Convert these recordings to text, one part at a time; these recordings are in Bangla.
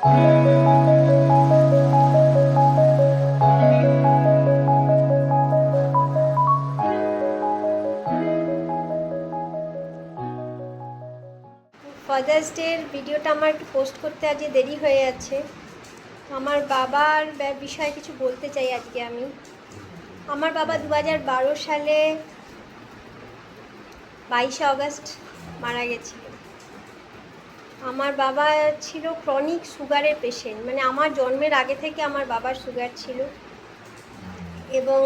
ফাদার্স ডের ভিডিওটা আমার একটু পোস্ট করতে আজকে দেরি হয়ে যাচ্ছে। আমার বাবার বিষয়ে কিছু বলতে চাই আজকে আমি। আমার বাবা 2012 সালে 22শে অগস্ট মারা গেছিল। আমার বাবা ছিল ক্রনিক সুগারের পেশেন্ট, মানে আমার জন্মের আগে থেকে আমার বাবার সুগার ছিল এবং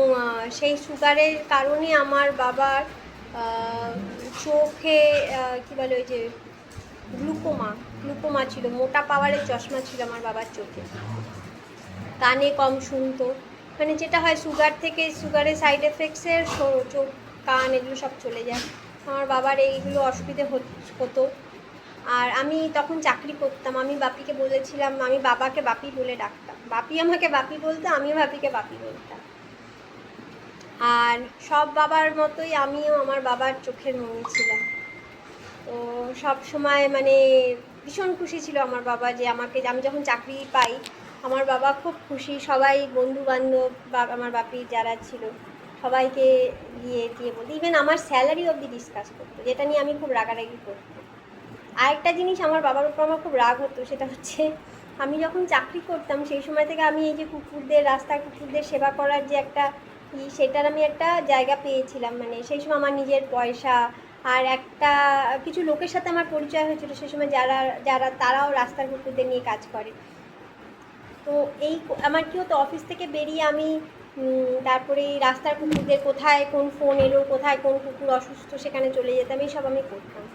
সেই সুগারের কারণে আমার বাবার চোখে কী বলে ওই যে গ্লুকোমা ছিল, মোটা পাওয়ারের চশমা ছিল আমার বাবার চোখে। কানে কম শুনতো, মানে যেটা হয় সুগার থেকে, সুগারের সাইড এফেক্টসের চোখ কান এগুলো সব চলে যায়। আমার বাবার এইগুলো অসুবিধে হতো। আর আমি তখন চাকরি করতাম। আমি বাপিকে বলেছিলাম, আমি বাবাকে বাপি বলে ডাকতাম, বাপি আমাকে বাপি বলতো, আমিও বাপিকে বাপি বলতাম। আর সব বাবার মতোই আমিও আমার বাবার চোখের মনি ছিলাম। তো সব সময় মানে ভীষণ খুশি ছিল আমার বাবা যে আমি যখন চাকরি পাই আমার বাবা খুব খুশি। সবাই বন্ধু বান্ধব বা আমার বাপি যারা ছিল সবাইকে গিয়ে বলতো, ইভেন আমার স্যালারি অবধি ডিসকাস করতো, যেটা নিয়ে আমি খুব রাগারাগি করতাম। আরেকটা জিনিস আমার বাবার উপর আমার খুব রাগ হতো, সেটা হচ্ছে আমি যখন চাকরি করতাম সেই সময় থেকে আমি এই যে রাস্তার কুকুরদের সেবা করার যে একটা সেটার আমি একটা জায়গা পেয়েছিলাম। মানে সেই সময় আমার নিজের পয়সা আর একটা কিছু লোকের সাথে আমার পরিচয় হয়েছিল সেই সময়, যারা তারাও রাস্তার কুকুরদের নিয়ে কাজ করে। তো এই আমার কী হতো, অফিস থেকে বেরিয়ে আমি তারপরে রাস্তার কুকুরদের কোথায় কোন ফোন এলো, কোথায় কোন কুকুর অসুস্থ সেখানে চলে যেতাম, এইসব আমি করতাম।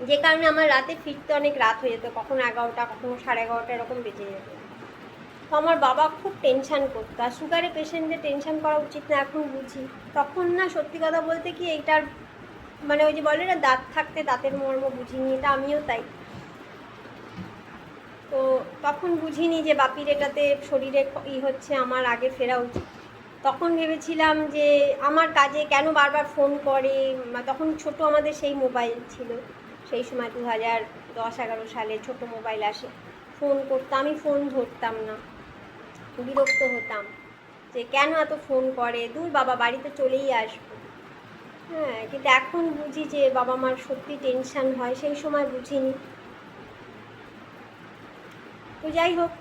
যে কারণে আমার রাতে ফিরতে অনেক রাত হয়ে যেত, কখনো 11টা, কখনো 11:30 এরকম বেজে যেত। তো আমার বাবা খুব টেনশান করতো। আর সুগারের পেশেন্টদের টেনশান করা উচিত না, এখন বুঝি। তখন না, সত্যি কথা বলতে কি, এইটার মানে ওই যে বলে না, দাঁত থাকতে দাঁতের মর্ম বুঝিনি, এটা আমিও তাই। তো তখন বুঝিনি যে বাপির এটাতে শরীরে হচ্ছে, আমার আগে ফেরা উচিত। তখন ভেবেছিলাম যে আমার কাজে কেন বারবার ফোন করে। তখন ছোট আমাদের সেই মোবাইল ছিল, সেই সময় 2010-11 সালে ছোট মোবাইল আসে। ফোন করতাম, আমি ফোন ধরতাম না, বিরক্ত হতাম যে কেন এত ফোন করে, দূর বাবা বাড়িতে চলেই আসবো। হ্যাঁ, কিন্তু এখন বুঝি যে বাবা মার সত্যি টেনশান হয়, সেই সময় বুঝিনি। তো যাই হোক,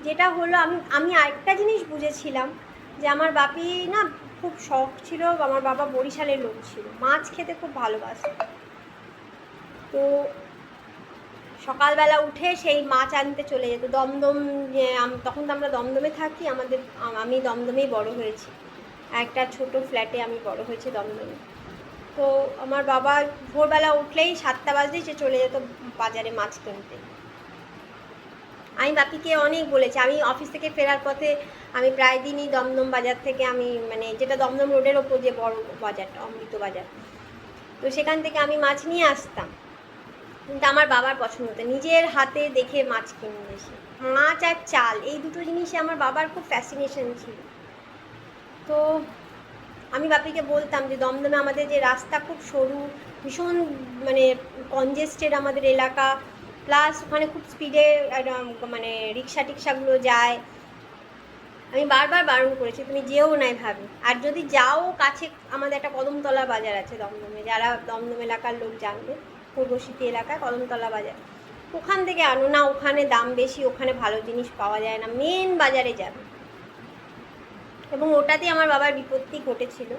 যেটা হলো, আমি আরেকটা জিনিস বুঝেছিলাম যে আমার বাপি না খুব শখ ছিল, আমার বাবা বরিশালের লোক ছিল, মাছ খেতে খুব ভালোবাসে। তো সকালবেলা উঠে সেই মাছ আনতে চলে যেত দমদম। তখন তো আমরা দমদমে থাকি, আমি দমদমেই বড় হয়েছি, একটা ছোট ফ্ল্যাটে আমি বড় হয়েছি দমদমে। তো আমার বাবা ভোরবেলা উঠলেই 7টা বাজলেই সে চলে যেত বাজারে মাছ কিনতে। আমি বাপিকে অনেক বলেছি, আমি অফিস থেকে ফেরার পথে আমি প্রায় দিনই দমদম বাজার থেকে আমি, মানে যেটা দমদম রোডের ওপর যে বড় বাজারটা, অমৃত বাজার, তো সেখান থেকে আমি মাছ নিয়ে আসতাম। কিন্তু আমার বাবার পছন্দ হতো নিজের হাতে দেখে মাছ কিনে এসে। মাছ আর চাল, এই দুটো জিনিসে আমার বাবার খুব ফ্যাসিনেশন ছিল। তো আমি বাপিকে বলতাম যে দমদমে আমাদের যে রাস্তা খুব সরু, ভীষণ মানে কনজেস্টেড আমাদের এলাকা, প্লাস ওখানে খুব স্পিডে মানে রিক্সাগুলো যায়। আমি বারবার বারণ করেছি, তুমি যেও নাই ভাবি, আর যদি যাও কাছে আমাদের একটা কদমতলা বাজার আছে দমদমে, যারা দমদম এলাকার লোক জানবে, পূর্বশীতি এলাকায় কদমতলা বাজার, ওখান থেকে আনো না, ওখানে দাম বেশি, ওখানে ভালো জিনিস পাওয়া যায় না, মেন বাজারে যাবে। এবং ওটাতেই আমার বাবার বিপত্তি ঘটেছিল।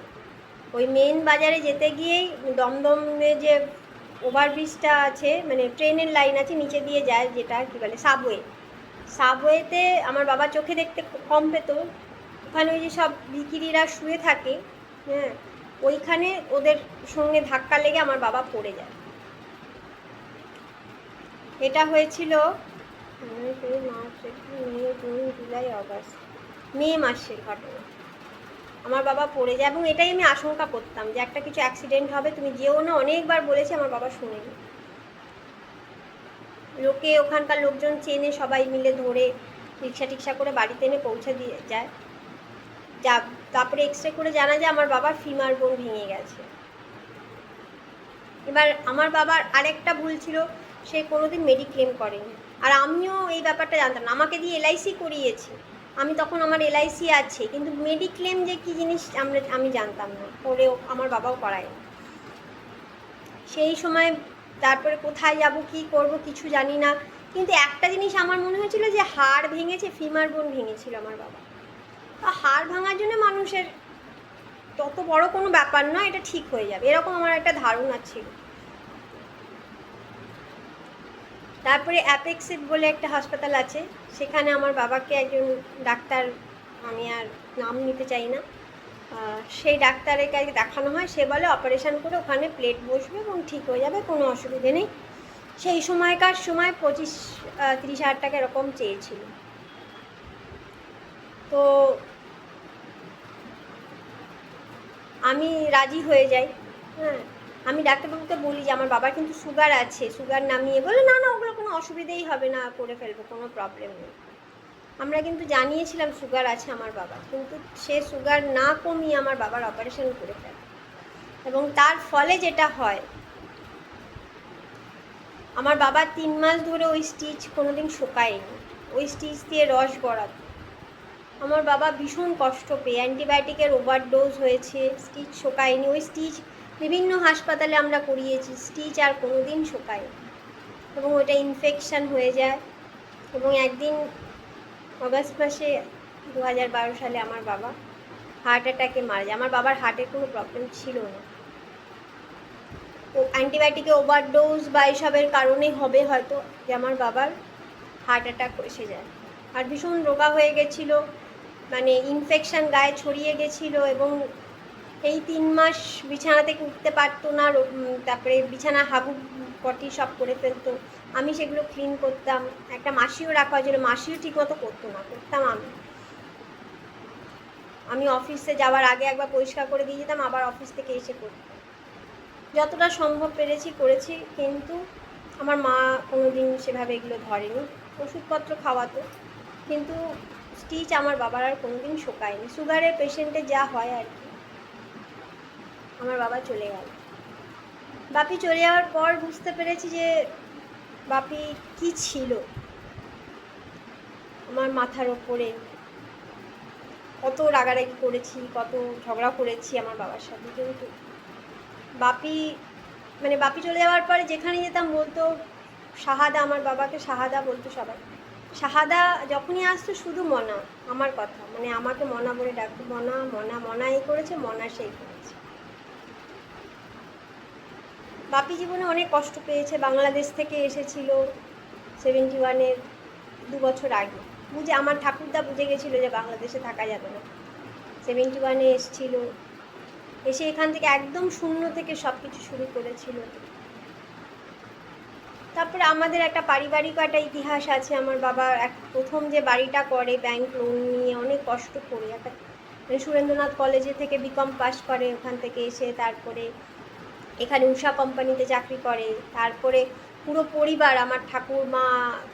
ওই মেন বাজারে যেতে গিয়েই দমদমে যে ওভারব্রিজটা আছে, মানে ট্রেনের লাইন আছে নিচে দিয়ে যায়, যেটা কী বলে সাবওয়েতে আমার বাবা চোখে দেখতে কম পেত। ওখানে ওই যে সব ভিখিরিরা শুয়ে থাকে, হ্যাঁ, ওইখানে ওদের সঙ্গে ধাক্কা লেগে আমার বাবা পড়ে যায়। এটা হয়েছিল মে মাসের ঘটনা। আমার বাবা পড়ে যায় এবং এটাই আমি আশঙ্কা করতাম যে একটা কিছু অ্যাক্সিডেন্ট হবে, তুমি যেও না, অনেকবার বলেছি, আমার বাবা শুনেনি। লোকে ওখানকার লোকজন চেনে, সবাই মিলে ধরে রিক্সা করে বাড়িতে এনে পৌঁছে দিয়ে যায়। তারপরে এক্সরে করে জানা যায় আমার বাবার ফিমার বোন ভেঙে গেছে। এবার আমার বাবার আরেকটা ভুল ছিল, সে কোনোদিন মেডিক্লেম করেনি। আর আমিও এই ব্যাপারটা জানতাম না, আমাকে দিয়ে এলআইসি করিয়েছে, আমি তখন আমার এলআইসি আছে, কিন্তু মেডিক্লেম যে কী জিনিস আমি জানতাম না, করেও আমার বাবাও করায়নি সেই সময়। তারপরে কোথায় যাব কী করব কিছু জানি না, কিন্তু একটা জিনিস আমার মনে হয়েছিল যে হাড় ভেঙেছে, ফিমার বোন ভেঙেছিল আমার বাবা। হাড় ভাঙার জন্য মানুষের তত বড় কোনো ব্যাপার নয়, এটা ঠিক হয়ে যাবে, এরকম আমার একটা ধারণা ছিল। তারপরে অ্যাপেক্সিস বলে একটা হাসপাতাল আছে, সেখানে আমার বাবাকে একজন ডাক্তার, আমি আর নাম নিতে চাই না, সেই ডাক্তারের কাছে দেখানো হয়। সে বলে অপারেশন করে ওখানে প্লেট বসবে এবং ঠিক হয়ে যাবে, কোনো অসুবিধে নেই। সেই সময়কার সময় 25-30 হাজার টাকা এরকম চেয়েছিল। তো আমি রাজি হয়ে যাই। হ্যাঁ, আমি ডাক্তারবাবুকে বলি যে আমার বাবার কিন্তু সুগার আছে, সুগার নামিয়ে বলে না না ওগুলো কোনো অসুবিধেই হবে না, করে ফেলবো, কোনো প্রবলেম নেই। আমরা কিন্তু জানিয়েছিলাম সুগার আছে আমার বাবার, কিন্তু সে সুগার না কমিয়ে আমার বাবার অপারেশন করে ফেলে, এবং তার ফলে যেটা হয়, আমার বাবার 3 মাস ধরে ওই স্টিচ কোনোদিন শুকায়নি, ওই স্টিচ দিয়ে রস গড়াতো। আমার বাবা ভীষণ কষ্ট পেয়ে, অ্যান্টিবায়োটিকের ওভারডোজ হয়েছে, স্টিচ শোকায়নি। ওই স্টিচ বিভিন্ন হাসপাতালে আমরা করিয়েছি, স্টিচ আর কোনো দিন শোকায়নি, এবং ওটা ইনফেকশান হয়ে যায়। এবং একদিন অগাস্ট মাসে 2012 সালে আমার বাবা হার্ট অ্যাটাকে মারা যায়। আমার বাবার হার্টের কোনো প্রবলেম ছিল না, ও অ্যান্টিবায়োটিকের ওভারডোজ বা এসবের কারণে হবে হয়তো যে আমার বাবার হার্ট অ্যাটাক এসে যায়। আর ভীষণ রোগা হয়ে গেছিলো, মানে ইনফেকশান গায়ে ছড়িয়ে গেছিলো, এবং এই 3 মাস বিছানা থেকে উঠতে পারতো না। তারপরে বিছানা হাগু পটি সব করে ফেলতো, আমি সেগুলো ক্লিন করতাম। একটা মাসিও রাখা হয়েছিল, মাসিও ঠিকমতো করতো না, করতাম আমি অফিসে যাওয়ার আগে একবার পরিষ্কার করে দিয়ে যেতাম, আবার অফিস থেকে এসে করতাম। যতটা সম্ভব পেরেছি করেছি, কিন্তু আমার মা কোনো দিন সেভাবে এগুলো ধরেনি, ওষুধপত্র খাওয়াতো, কিন্তু স্টিচ আমার বাবার আর কোনো দিন শোকায়নি। সুগারের পেশেন্টে যা হয় আর কি। আমার বাবা চলে গেল, বাপি চলে যাওয়ার পর বুঝতে পেরেছি যে বাপি কি ছিল আমার মাথার ওপরে। কত রাগারাগি করেছি, কত ঝগড়া করেছি আমার বাবার সাথে, কিন্তু বাপি চলে যাওয়ার পরে যেখানে যেতাম বলতো শাহাদা, আমার বাবাকে শাহাদা বলতো সবাই। শাহাদা যখনই আসতো শুধু মনা, আমার কথা, মানে আমাকে মনা বলে ডাকতো, মনা মনা মনা এই করেছে, মনা সেই করেছে। বাপি জীবনে অনেক কষ্ট পেয়েছে, বাংলাদেশ থেকে এসেছিল 71-এর 2 বছর আগে, আমার ঠাকুরদা বুঝে গেছিলো যে বাংলাদেশে থাকা যাবে না। 71-এ এসেছিল, এসে এখান থেকে একদম শূন্য থেকে সব কিছু শুরু করেছিল। তারপরে আমাদের একটা পারিবারিক একটা ইতিহাস আছে। আমার বাবা প্রথম যে বাড়িটা করে ব্যাংক লোন নিয়ে অনেক কষ্ট করে, একটা সুরেন্দ্রনাথ কলেজে থেকে বিকম পাস করে, ওখান থেকে এসে তারপরে এখানে উষা কোম্পানিতে চাকরি করে। তারপরে পুরো পরিবার, আমার ঠাকুরমা,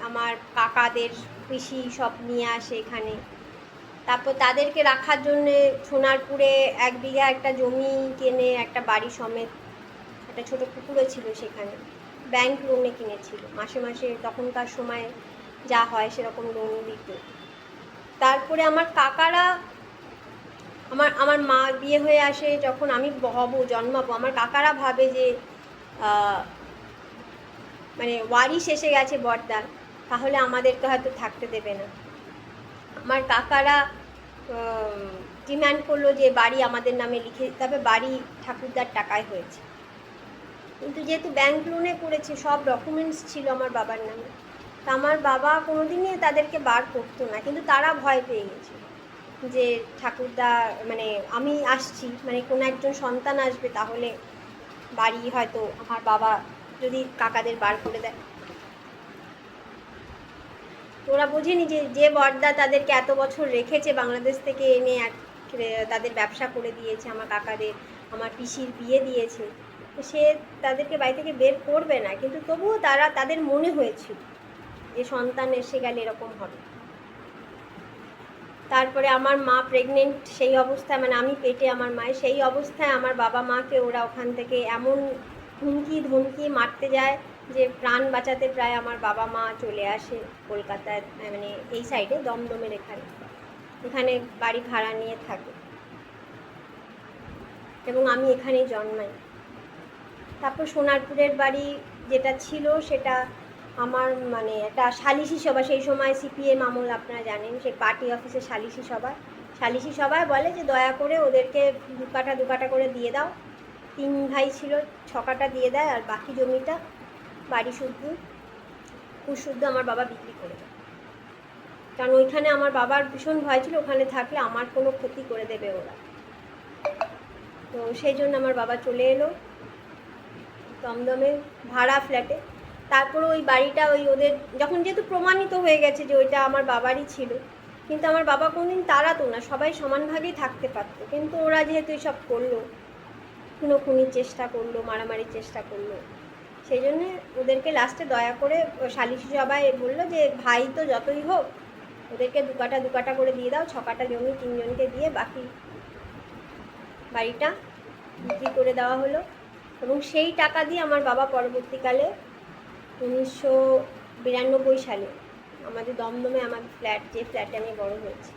আমার কাকাদের পিসি সব নিয়ে আসে এখানে। তারপর তাদেরকে রাখার জন্যে সোনারপুরে 1 বিঘা একটা জমি কিনে একটা বাড়ি সমেত, একটা ছোটো পুকুরও ছিল সেখানে, ব্যাংক লোনে কিনেছিল, মাসে মাসে তখনকার সময় যা হয় সেরকম লোন দিত। তারপরে আমার কাকারা, আমার মা বিয়ে হয়ে আসে যখন, আমি জন্মাবো, আমার কাকারা ভাবে যে মানে ওয়ারিশ এসে গেছে বড়দার, তাহলে আমাদেরকে হয়তো থাকতে দেবে না। আমার কাকারা ডিম্যান্ড করলো যে বাড়ি আমাদের নামে লিখে দিতে হবে, বাড়ি ঠাকুরদার টাকায় হয়েছে, কিন্তু যেহেতু ব্যাংক লোনে করেছে সব ডকুমেন্টস ছিল আমার বাবার নামে, তা আমার বাবা কোনোদিনই তাদেরকে বার করতো না, কিন্তু তারা ভয় পেয়ে গেছিল যে ঠাকুরদা, মানে আমি আসছি, মানে কোনো একজন সন্তান আসবে, তাহলে বাড়ি হয়তো আমার বাবা যদি কাকাদের বার করে দেয়। ওরা বোঝেনি যে বড়দা তাদেরকে এত বছর রেখেছে, বাংলাদেশ থেকে এনে তাদের ব্যবসা করে দিয়েছে, আমার কাকাদের, আমার পিসির বিয়ে দিয়েছে, সে তাদেরকে বাড়ি থেকে বের করবে না, কিন্তু তবুও তাদের মনে হয়েছিল যে সন্তান এসে গেলে এরকম হবে। তারপরে আমার মা প্রেগনেন্ট, সেই অবস্থায়, মানে আমি পেটে আমার মায়ের, সেই অবস্থায় আমার বাবা মাকে ওরা ওখান থেকে এমন হুমকি ধমকি মারতে যায় যে প্রাণ বাঁচাতে প্রায় আমার বাবা মা চলে আসে কলকাতায়, মানে এই সাইডে দমদমের এখানে বাড়ি ভাড়া নিয়ে থাকে, এবং আমি এখানেই জন্মাই। তারপর সোনারপুরের বাড়ি যেটা ছিল সেটা আমার মানে একটা সালিশি সভা, সেই সময় সিপিএম আমল আপনারা জানেন, সেই পার্টি অফিসে সালিশি সভায় বলে যে দয়া করে ওদেরকে দু কাঠা করে দিয়ে দাও। 3 ভাই ছিল, 6 কাঠা দিয়ে দেয়, আর বাকি জমিটা বাড়ি শুদ্ধ আমার বাবা বিক্রি করে দেয়। কারণ ওইখানে আমার বাবার ভীষণ ভয় ছিল ওখানে থাকলে আমার কোনো ক্ষতি করে দেবে ওরা। তো সেই জন্য আমার বাবা চলে এলো দমদমে ভাড়া ফ্ল্যাটে। তারপরে ওই বাড়িটা ওদের যখন যেহেতু প্রমাণিত হয়ে গেছে যে ওইটা আমার বাবারই ছিল, কিন্তু আমার বাবা কোনোদিন তাড়াতো না, সবাই সমানভাবেই থাকতে পারতো। কিন্তু ওরা যেহেতু এসব করলো, খুনোখুনির চেষ্টা করলো, মারামারির চেষ্টা করলো, সেই জন্যে ওদেরকে লাস্টে দয়া করে সালিশি সভায় বললো যে ভাই তো যতই হোক ওদেরকে দু কাঠা করে দিয়ে দাও, 6 কাঠা জমি 3 জনকে দিয়ে বাকি বাড়িটা বিক্রি করে দেওয়া হলো। এবং সেই টাকা দিয়ে আমার বাবা পরবর্তীকালে 1992 সালে আমাদের দমদমে আমার যে ফ্ল্যাটে আমি বড় হয়েছি,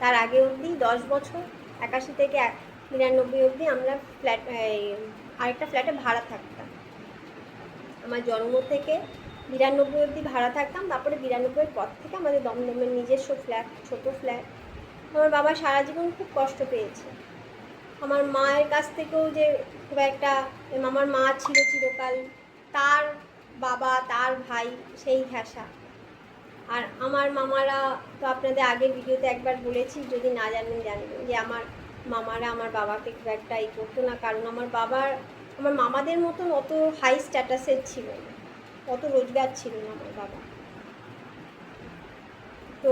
তার আগে অবধি 10 বছর 81 থেকে 92 অবধি আমরা আরেকটা ফ্ল্যাটে ভাড়া থাকতাম। আমার জন্ম থেকে 92 অবধি ভাড়া থাকতাম। তারপরে 92-এর পর থেকে আমাদের দমদমের নিজস্ব ফ্ল্যাট, ছোটো ফ্ল্যাট। আমার বাবা সারা জীবন খুব কষ্ট পেয়েছে। আমার মায়ের কাছ থেকেও যে খুব একটা, আমার মা ছিল চিরকাল, তার বাবা তার ভাই সেই ঘেঁষা। আর আমার মামারা তো আপনাদের আগের ভিডিওতে একবার বলেছি, যদি না জানেন জানবেন, যে আমার মামারা আমার বাবাকে খুব একটা করতো না, কারণ আমার মামাদের মতন অত হাই স্ট্যাটাসের ছিল না, অত রোজগার ছিল না আমার বাবা। তো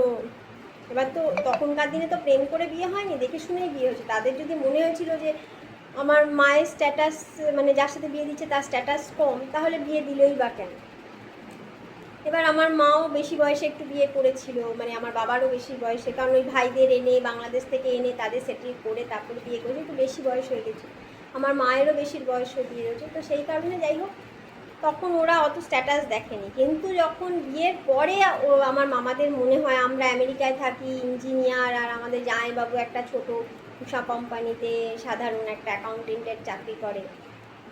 এবার তো তখনকার দিনে তো প্রেম করে বিয়ে হয়নি, দেখে শুনেই বিয়ে হয়েছে। তাদের যদি মনে হয়েছিল যে আমার মায়ের স্ট্যাটাস, মানে যার সাথে বিয়ে দিচ্ছে তার স্ট্যাটাস কম, তাহলে বিয়ে দিলেই বা কেন। এবার আমার মাও বেশি বয়সে একটু বিয়ে করেছিল, মানে আমার বাবারও বেশি বয়সে, কারণ ওই ভাইদের এনে বাংলাদেশ থেকে এনে তাদের সেটেল করে তারপরে বিয়ে করেছে, একটু বেশি বয়স হয়ে গেছে। আমার মায়েরও বেশি বয়স হয়ে বিয়ে হয়েছে। তো সেই কারণে যাই হোক, তখন ওরা অত স্ট্যাটাস দেখেনি। কিন্তু যখন বিয়ের পরে আমার মামাদের মনে হয় আমরা আমেরিকায় থাকি, ইঞ্জিনিয়ার, আর আমাদের জামাইবাবু একটা ছোট উষা কোম্পানিতে সাধারণ একটা অ্যাকাউন্টেন্টের চাকরি করে,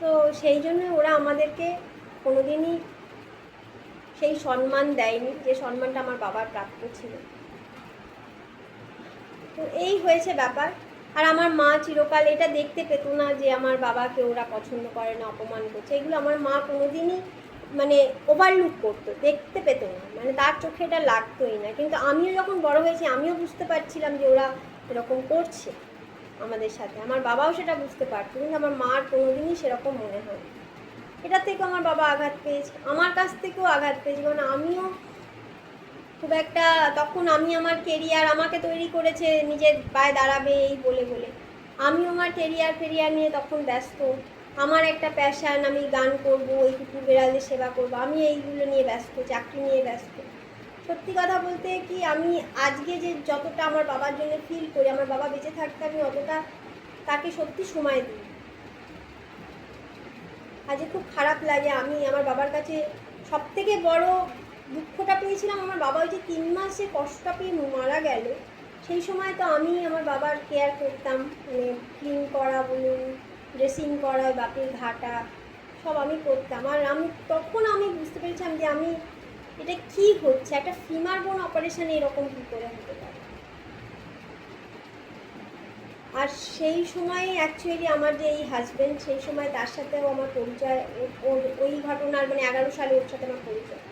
তো সেই জন্য ওরা আমাদেরকে কোনোদিনই সেই সম্মান দেয়নি যে সম্মানটা আমার বাবার প্রাপ্য ছিল। তো এই হয়েছে ব্যাপার। আর আমার মা চিরকাল এটা দেখতে পেত না যে আমার বাবাকে ওরা পছন্দ করে না, অপমান করছে, এগুলো আমার মা কোনোদিনই মানে ওভারলুক করতো, দেখতে পেত না, মানে তার চোখে এটা লাগতোই না। কিন্তু আমিও যখন বড় হয়েছি আমিও বুঝতে পারছিলাম যে ওরা এরকম করছে আমাদের সাথে, আমার বাবাও সেটা বুঝতে পারতো, কিন্তু আমার মার কোনোদিনই সেরকম মনে হয়। এটা থেকে আমার বাবা আঘাত পেয়েছে, আমার কাছ থেকেও আঘাত পেয়েছে, কারণ আমিও খুব একটা, তখন আমি আমার কেরিয়ার, আমাকে তৈরি করেছে নিজের পায়ে দাঁড়াবে এই বলে আমিও আমার কেরিয়ার নিয়ে তখন ব্যস্ত। আমার একটা প্যাশান, আমি গান করব, ওই কুকুর বেড়ালের সেবা করব, আমি এইগুলো নিয়ে ব্যস্ত, চাকরি নিয়ে ব্যস্ত। সত্যি কথা বলতে কি, আমি আজকে যে যতটা আমার বাবার জন্য ফিল করি, আমার বাবা বেঁচে থাকতে আমি অতটা তাকে সত্যি সময় দিই। আজকে খুব খারাপ লাগে, আমি আমার বাবার কাছে সবথেকে বড় দুঃখটা পেয়েছিলাম, আমার বাবা ওই যে 3 মাসে কষ্টটা পেয়ে মারা গেল, সেই সময় তো আমি আমার বাবার কেয়ার করতাম, মানে ক্লিন করা বলুন, ড্রেসিং করা, বাপের ঘাটা সব আমি করতাম। আর তখন আমি বুঝতে পেরেছিলাম যে আমি এটা কি হচ্ছে, একটা ফিমার বোন অপারেশানে এরকম কী করে হতে পারে। আর সেই সময় অ্যাকচুয়ালি আমার যে এই হাজব্যান্ড, সেই সময় তার সাথেও আমার পরিচয়, ওই ঘটনার মানে 11 সালে ওর সাথে আমার পরিচয়।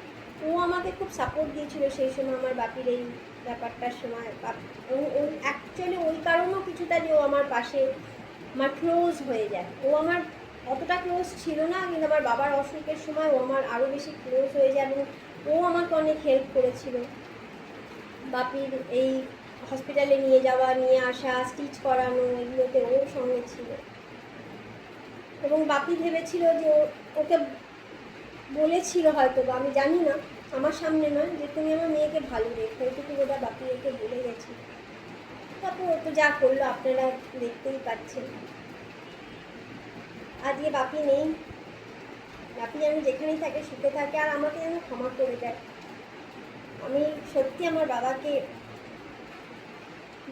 ও আমাকে খুব সাপোর্ট দিয়েছিল সেই সময় আমার বাপির এই ব্যাপারটার সময়। অ্যাকচুয়ালি ওই কারণেও কিছুটা যে ও আমার পাশে, আমার ক্লোজ হয়ে যায়। ও আমার অতটা ক্লোজ ছিল না, কিন্তু আমার বাবার অসুখের সময় ও আমার আরও বেশি ক্লোজ হয়ে যায়, এবং ও আমাকে অনেক হেল্প করেছিল। বাপির এই হসপিটালে নিয়ে যাওয়া, নিয়ে আসা, স্টিচ করানো, এগুলোতে ওর সঙ্গে ছিল। এবং বাপি ভেবেছিল যে ওকে বলেছিল হয়তো, বা আমি জানি না, আমার সামনে নয়, যে তুমি আমার মেয়েকে ভালো রেখো, এটুকু বোধ হয় বাপি ওকে বলে গেছি। তারপর ও তো যা করলো আপনারা দেখতেই পাচ্ছেন। আজকে বাপি নেই, বাপি যেন যেখানেই থাকে সুখে থাকে আর আমাকে যেন ক্ষমা করে দেয়। আমি সত্যি আমার বাবাকে,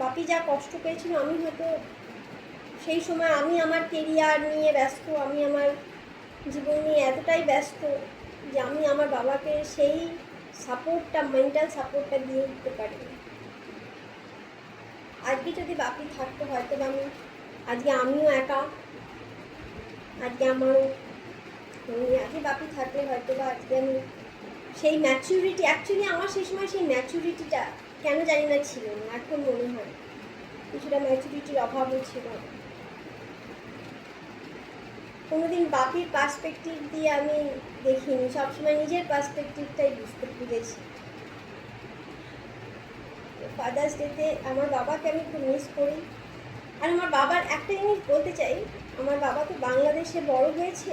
বাপি যা কষ্ট পেয়েছিল, আমি হয়তো সেই সময় আমি আমার কেরিয়ার নিয়ে ব্যস্ত, আমি আমার জীবন নিয়ে এতটাই ব্যস্ত যে আমি আমার বাবাকে সেই সাপোর্টটা, মেন্টাল সাপোর্টটা দিয়ে দিতে পারিনি। আজকে যদি বাপি থাকতো হয়তো আমি আজকে আমিও একা, আজকে আমারও আজকে বাপি থাকলে হয়তো বা আজকে আমি সেই ম্যাচুরিটি, অ্যাকচুয়ালি আমার সেই সময় সেই ম্যাচুরিটিটা কেন জানি না ছিল না। এখন মনে হয় কিছুটা ম্যাচুরিটির অভাবও ছিল। কোনোদিন বাপির পার্সপেক্টিভ দিয়ে আমি দেখিনি, সবসময় নিজের পার্সপেক্টিভটাই বুঝেছি। ফাদার্স ডেতে আমার বাবাকে আমি খুব মিস করি। আর আমার বাবার একটা জিনিস বলতে চাই, আমার বাবা তো বাংলাদেশে বড় হয়েছে,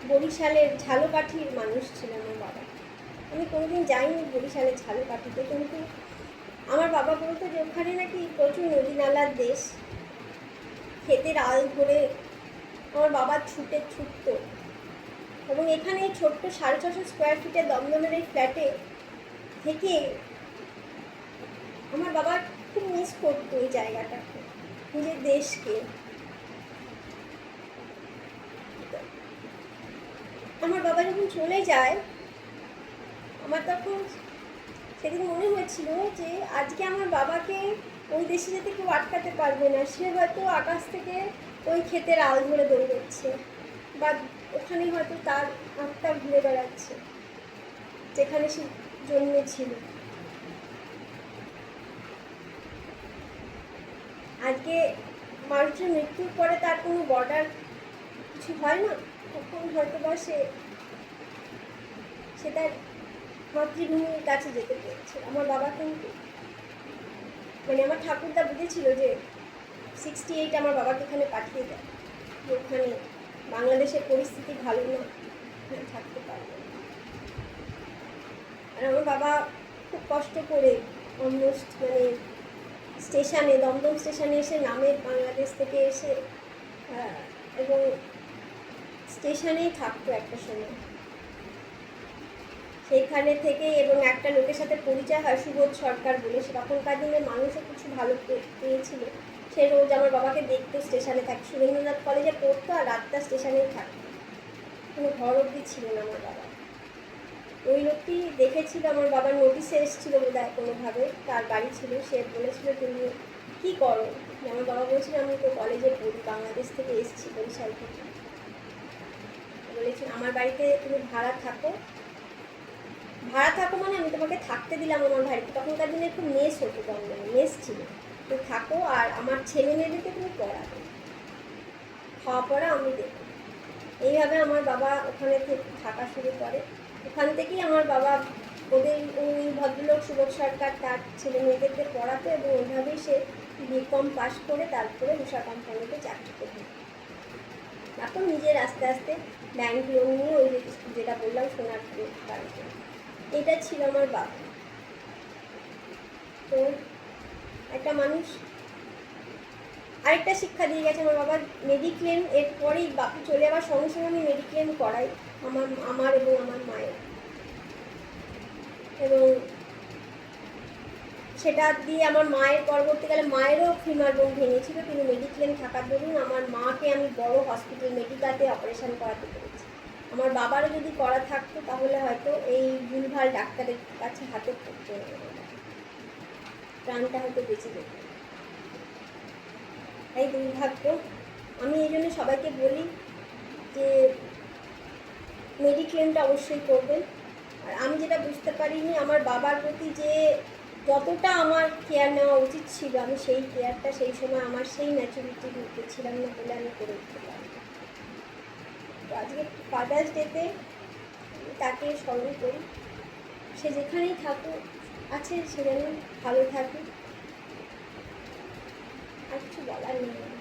বরিশালের ঝালকাঠির মানুষ ছিল আমার বাবা। আমি কোনোদিন যাইনি বরিশালের ঝালকাঠিতে, কিন্তু আমার বাবা বলতো যে ওখানে নাকি প্রচুর নদী নালার দেশ, ক্ষেতের আল ধরে আমার বাবা ছুটতো। এবং এখানে এই ছোট্ট 650 স্কোয়ার ফিটের দমদমের এই ফ্ল্যাটে থেকে আমার বাবা খুব মিস করতো এই জায়গাটাকে, নিজের দেশকে। আমার বাবা যখন চলে যায়, আমার তখন সেদিন মনে হয়েছিল যে আজকে আমার বাবাকে ওই দেশে যেতে কেউ আটকাতে পারবে না। সে হয়তো আকাশ থেকে ওই ক্ষেতের আল ধরে দৌড়চ্ছে, বা ওখানে হয়তো তার আত্মা ঘুরে বেড়াচ্ছে যেখানে সে জন্মেছিল। আজকে মানুষের মৃত্যুর পরে তার কোনো বর্ডার কিছু হয় না, তখন হয়তো বা সে তার মাতৃভূমির কাছে যেতে পেরেছে। আমার বাবা কিন্তু মানে আমার ঠাকুরদা বুঝেছিল যে 68 আমার বাবাকে এখানে পাঠিয়ে দেয়, যে ওখানে বাংলাদেশের পরিস্থিতি ভালো না, থাকতে পারবে। আর আমার বাবা খুব কষ্ট করে অলমোস্ট মানে স্টেশনে, দমদম স্টেশনে এসে নামে বাংলাদেশ থেকে এসে, এবং স্টেশনেই থাকতো একটা সময় সেইখানে থেকে। এবং একটা লোকের সাথে পরিচয় হয় সুবোধ সরকার বলে, সে তখনকার দিনে মানুষও কিছু ভালো পেয়েছিল। সে রোজ আমার বাবাকে দেখতো স্টেশনে থাকে, সুরেন্দ্রনাথ কলেজে পড়তো আর রাতটা স্টেশনেই থাকতো, কোনো ঘর অবধি ছিল না আমার বাবা। ওই লোকটি দেখেছিল, আমার বাবার নোটিশে এসেছিলো বোধ হয় কোনোভাবে, তার বাড়ি ছিল, সে বলেছিল তুমি কী করো। আমার বাবা বলছিল আমি তো কলেজে পড়ি, বাংলাদেশ থেকে এসেছি, বরিশাল থেকে। বলেছি আমার বাড়িতে তুমি ভাড়া থাকো মানে আমি তোমাকে থাকতে দিলাম আমার বাড়িতে। তখনকার দিনে একটু মেস হতো, দমদমে মেস ছিল, তো থাকো আর আমার ছেলে মেয়েদেরকে তুমি পড়াবে, খাওয়া পড়া আমি দেবো। এইভাবে আমার বাবা ওখানে থাকা শুরু করে। ওখান থেকেই আমার বাবা ওদের ওই ভদ্রলোক সুবোধ সরকার তার ছেলে মেয়েদেরকে পড়াতো, এবং ওইভাবেই সে বিকম পাস করে তারপরে উষা কোম্পানিতে চাকরি করতো। তারপর নিজের আস্তে আস্তে ব্যাংক লোন নিয়ে ওই যেটা বললাম সোনার বাড়িতে, এটা ছিল আমার বাবা। তো একটা মানুষ আরেকটা শিক্ষা দিয়ে গেছে আমার বাবা, মেডিক্লেম। এরপরেই বাপু চলে যাওয়ার সঙ্গে সঙ্গে আমি মেডিক্লেম করাই আমার এবং আমার মায়ের, এবং সেটা দিয়ে আমার মায়ের পরবর্তীকালে মায়েরও ফিমার বোন ভেঙেছিল, কিন্তু মেডিক্লেম থাকার দরুন আমার মাকে আমি বড় হসপিটাল মেডিকাতে অপারেশন করাতে পেরেছি। আমার বাবারও যদি করা থাকতো তাহলে হয়তো এই ভুলভাল ডাক্তারের কাছে হাতে পড়তো না, প্রাণটা হয়তো বেঁচে যেত। তাই দুর্ভাগ্য। আমি এই জন্য সবাইকে বলি যে মেডিক্লেমটা অবশ্যই করবেন। আর আমি যেটা বুঝতে পারিনি, আমার বাবার প্রতি যে যতটা আমার কেয়ার নেওয়া উচিত ছিল, আমি সেই কেয়ারটা সেই সময় আমার সেই ম্যাচুরিটি ছিলাম না বলে আমি করে উঠতে পারি। তো আজকে ফাদার্স ডেতে তাকে স্মরণ করি, সে যেখানেই থাকুক আছে সে যেন ভালো থাকে, আর কিছু বলার নেই।